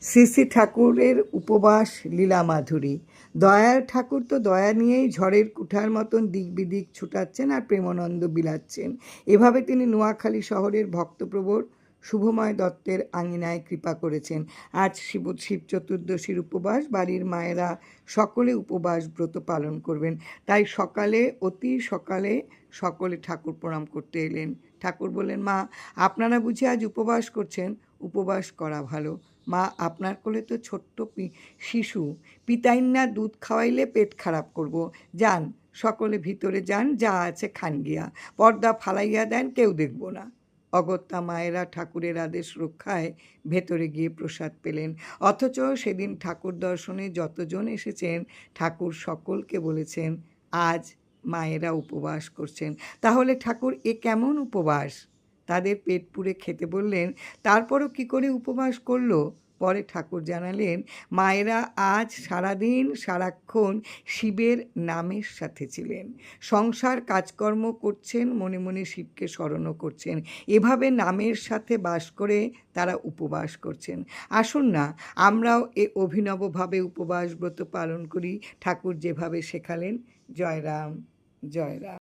শ্রী শ্রী ঠাকুরের উপবাস লীলা মাধুরী। দয়ার ঠাকুর তো দয়া নিয়েই ঝড়ের কুঠার মতন দিক বিদিক ছুটাচ্ছেন আর প্রেমানন্দ বিলাচ্ছেন। এভাবে তিনি নোয়াখালী শহরের ভক্তপ্রবর শুভময় দত্তের আঙিনায় কৃপা করেছেন। আজ শিব চতুর্দশীর উপবাস, বাড়ির মায়েরা সকলে উপবাস ব্রত পালন করবেন। তাই অতি সকালে সকলে ঠাকুর প্রণাম করতে এলেন। ঠাকুর বললেন, মা আপনারা বুঝি আজ উপবাস করছেন? উপবাস করা ভালো। মা আপনার কোলে তো ছোট্ট শিশু, পিতাইন্না দুধ খাওয়াইলে পেট খারাপ করব। যান সকলে ভিতরে যান, যা আছে খান গিয়া, পর্দা ফালাইয়া দেন, কেউ দেখব না। অগত্যা মায়েরা ঠাকুরের আদেশ রক্ষায় ভেতরে গিয়ে প্রসাদ পেলেন। অথচ সেদিন ঠাকুর দর্শনে যতজন এসেছেন, ঠাকুর সকলকে বলেছেন আজ মায়েরা উপবাস করছেন। তাহলে ঠাকুর এ কেমন উপবাস? তাদের পেট পুড়ে খেতে বললেন, তারপরও কি করে উপবাস করলো? পরে ঠাকুর জানালেন, মায়েরা আজ সারাদিন সারাক্ষণ শিবের নামের সাথে ছিলেন, সংসার কাজকর্ম করছেন, মনে মনে শিবকে স্মরণও করছেন। এভাবে নামের সাথে বাস করে তারা উপবাস করছেন। আসুন না আমরাও এ অভিনবভাবে উপবাস ব্রত পালন করি, ঠাকুর যেভাবে শেখালেন। জয় রাম, জয় রাম।